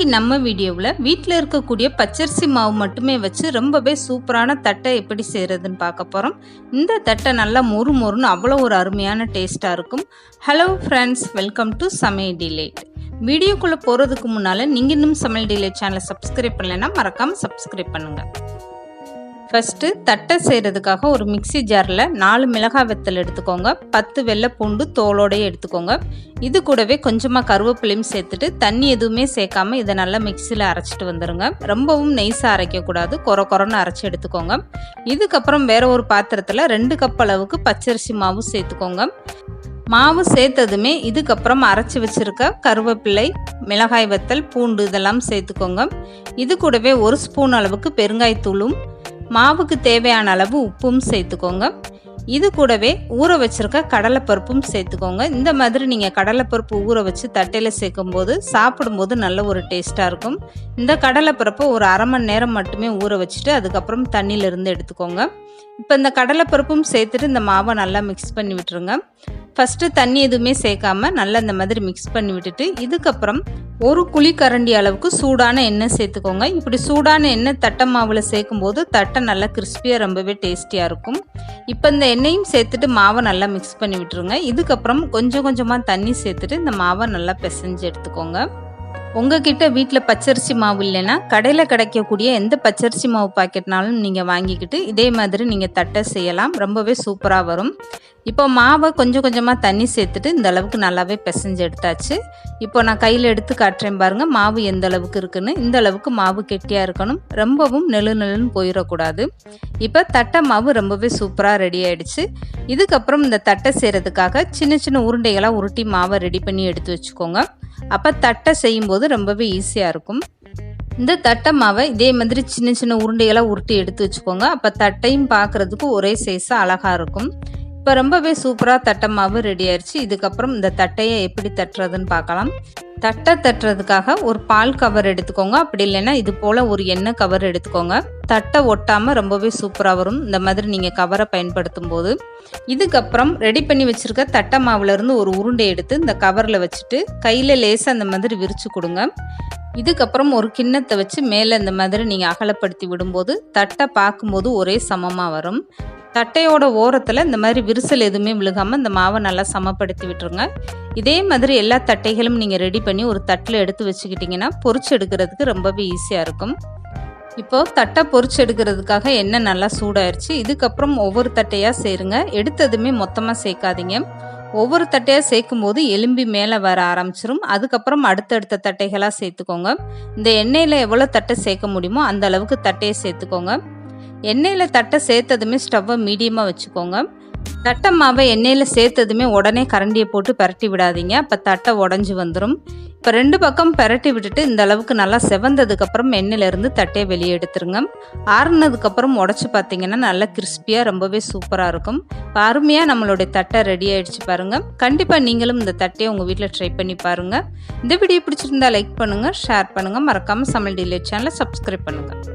இன்னைக்கு நம்ம வீடியோவில் வீட்டில் இருக்கக்கூடிய பச்சரிசி மாவு மட்டுமே வச்சு ரொம்பவே சூப்பரான தட்டை எப்படி செய்கிறதுன்னு பார்க்க போகிறோம். இந்த தட்டை நல்லா மொறு மொறுன்னு அவ்வளோ ஒரு அருமையான டேஸ்ட்டாக இருக்கும். ஹலோ ஃப்ரெண்ட்ஸ், வெல்கம் டு சமையல்டிலைட். வீடியோக்குள்ளே போகிறதுக்கு முன்னால் நீங்கள் இன்னும் சமையல்டிலைட் சேனலை சப்ஸ்கிரைப் பண்ணலைன்னா மறக்காமல் சப்ஸ்கிரைப் பண்ணுங்கள். ஃபஸ்ட்டு தட்டை செய்கிறதுக்காக ஒரு மிக்சி ஜாரில் 4 மிளகாய் வத்தல் எடுத்துக்கோங்க, 10 வெள்ளை பூண்டு தோலோடையே எடுத்துக்கோங்க. இது கூடவே கொஞ்சமாக கருவேப்பிலையும் சேர்த்துட்டு தண்ணி எதுவுமே சேர்க்காம இதை நல்லா மிக்சியில் அரைச்சிட்டு வந்துடுங்க. ரொம்பவும் நெய்ஸாக அரைக்கக்கூடாது, கொரன்னு அரைச்சி எடுத்துக்கோங்க. இதுக்கப்புறம் வேறு ஒரு பாத்திரத்தில் 2 கப் அளவுக்கு பச்சரிசி மாவு சேர்த்துக்கோங்க. மாவு சேர்த்ததுமே இதுக்கப்புறம் அரைச்சி வச்சுருக்க கருவேப்பிலை, மிளகாய் வத்தல், பூண்டு இதெல்லாம் சேர்த்துக்கோங்க. இது கூடவே 1 ஸ்பூன் அளவுக்கு பெருங்காயத்தூளும் மாவுக்கு தேவையான அளவு உப்பும் சேர்த்துக்கோங்க. இது கூடவே ஊற வச்சுருக்க கடலைப்பருப்பும் சேர்த்துக்கோங்க. இந்த மாதிரி நீங்கள் கடலைப்பருப்பு ஊற வச்சு தட்டையில் சேர்க்கும்போது சாப்பிடும்போது நல்ல ஒரு டேஸ்ட்டாக இருக்கும். இந்த கடலைப்பருப்பை ஒரு அரை மணி நேரம் மட்டுமே ஊற வச்சுட்டு அதுக்கப்புறம் தண்ணியிலிருந்து எடுத்துக்கோங்க. இப்போ இந்த கடலைப்பருப்பும் சேர்த்துட்டு இந்த மாவை நல்லா மிக்ஸ் பண்ணி விட்டுருங்க. ஃபஸ்ட்டு தண்ணி எதுவுமே சேர்க்காம நல்லா இந்த மாதிரி மிக்ஸ் பண்ணி விட்டுட்டு இதுக்கப்புறம் 1 குழிக்கரண்டி அளவுக்கு சூடான எண்ணெய் சேர்த்துக்கோங்க. இப்படி சூடான எண்ணெய் தட்டை மாவில் சேர்க்கும்போது தட்டை நல்லா கிறிஸ்பியாக ரொம்பவே டேஸ்டியாக இருக்கும். இப்போ இந்த எண்ணெயும் சேர்த்துட்டு மாவை நல்லா மிக்ஸ் பண்ணி விட்டுருங்க. இதுக்கப்புறம் கொஞ்சம் கொஞ்சமாக தண்ணி சேர்த்துட்டு இந்த மாவை நல்லா பிசைஞ்சு எடுத்துக்கோங்க. உங்ககிட்ட வீட்டில் பச்சரிசி மாவு இல்லைன்னா கடையில் கிடைக்கக்கூடிய எந்த பச்சரிசி மாவு பாக்கெட்னாலும் நீங்கள் வாங்கிக்கிட்டு இதே மாதிரி நீங்கள் தட்டை செய்யலாம். ரொம்பவே சூப்பராக வரும். இப்போ மாவை கொஞ்சம் கொஞ்சமாக தண்ணி சேர்த்துட்டு இந்த அளவுக்கு நல்லாவே பிசைஞ்சு எடுத்தாச்சு. இப்போ நான் கையில் எடுத்து காட்டுறேன் பாருங்கள் மாவு எந்த அளவுக்கு இருக்குன்னு. இந்த அளவுக்கு மாவு கெட்டியாக இருக்கணும், ரொம்பவும் நெழுன்னு போயிடக்கூடாது. இப்போ தட்டை மாவு ரொம்பவே சூப்பராக ரெடி ஆகிடுச்சு. இதுக்கப்புறம் இந்த தட்டை செய்கிறதுக்காக சின்ன சின்ன உருண்டைகளாக உருட்டி மாவை ரெடி பண்ணி எடுத்து வச்சுக்கோங்க. அப்போ தட்டை செய்யும்போது ரொம்பவே ஈஸியாக இருக்கும். இந்த தட்டை மாவை இதே மாதிரி சின்ன சின்ன உருண்டைகளாக உருட்டி எடுத்து வச்சுக்கோங்க. அப்போ தட்டையும் பார்க்குறதுக்கு ஒரே சைஸாக அழகாக இருக்கும். இப்போ ரொம்பவே சூப்பராக தட்டை மாவு ரெடி ஆயிடுச்சு. இதுக்கப்புறம் இந்த தட்டையை எப்படி தட்டுறதுன்னு பார்க்கலாம். தட்டை தட்டுறதுக்காக ஒரு பால் கவர் எடுத்துக்கோங்க. அப்படி இல்லைன்னா இது போல் ஒரு எண்ணெய் கவர் எடுத்துக்கோங்க. தட்டை ஒட்டாமல் ரொம்பவே சூப்பராக வரும் இந்த மாதிரி நீங்கள் கவரை பயன்படுத்தும் போது. இதுக்கப்புறம் ரெடி பண்ணி வச்சுருக்க தட்டை மாவுலேருந்து ஒரு உருண்டை எடுத்து இந்த கவரில் வச்சுட்டு கையில் லேசாக அந்த மாதிரி விரித்து கொடுங்க. இதுக்கப்புறம் ஒரு கிண்ணத்தை வச்சு மேலே இந்த மாதிரி நீங்கள் அகலப்படுத்தி விடும்போது தட்டை பார்க்கும்போது ஒரே சமமாக வரும். தட்டையோட ஓரத்தில் இந்த மாதிரி விரிசல் எதுவுமே விழுகாமல் இந்த மாவை நல்லா சமப்படுத்தி விட்டுருங்க. இதே மாதிரி எல்லா தட்டைகளும் நீங்கள் ரெடி பண்ணி ஒரு தட்டில் எடுத்து வச்சுக்கிட்டிங்கன்னா பொரிச்சு எடுக்கிறதுக்கு ரொம்பவே ஈஸியாக இருக்கும். இப்போது தட்டை பொரிச்சு எடுக்கிறதுக்காக எண்ணெய் நல்லா சூடாயிருச்சு. இதுக்கப்புறம் ஒவ்வொரு தட்டையாக சேருங்க. எடுத்ததுமே மொத்தமாக சேர்க்காதீங்க. ஒவ்வொரு தட்டையாக சேர்க்கும் போது எலும்பி மேலே வர ஆரம்பிச்சிரும். அதுக்கப்புறம் அடுத்தடுத்த தட்டைகளாக சேர்த்துக்கோங்க. இந்த எண்ணெயில் எவ்வளோ தட்டை சேர்க்க முடியுமோ அந்த அளவுக்கு தட்டையை சேர்த்துக்கோங்க. எண்ணெயில் தட்டை சேர்த்ததுமே ஸ்டவ்வை மீடியமாக வச்சுக்கோங்க. தட்டை மாவை எண்ணெயில் சேர்த்ததுமே உடனே கரண்டியை போட்டு பரட்டி விடாதீங்க, அப்போ தட்டை உடஞ்சி வந்துடும். இப்போ 2 பக்கம் பரட்டி விட்டுட்டு இந்த அளவுக்கு நல்லா செவந்ததுக்கப்புறம் எண்ணெயிலேருந்து தட்டையை வெளியே எடுத்துருங்க. ஆறுனதுக்கப்புறம் உடச்சி பார்த்தீங்கன்னா நல்லா கிறிஸ்பியாக ரொம்பவே சூப்பராக இருக்கும். இப்போ அருமையாக நம்மளுடைய தட்டை ரெடி ஆகிடுச்சு பாருங்கள். கண்டிப்பாக நீங்களும் இந்த தட்டையை உங்கள் வீட்டில் ட்ரை பண்ணி பாருங்கள். இந்த வீடியோ பிடிச்சிருந்தா லைக் பண்ணுங்கள், ஷேர் பண்ணுங்கள், மறக்காமல் சமையல்டிலைட் சேனலை சப்ஸ்கிரைப் பண்ணுங்கள்.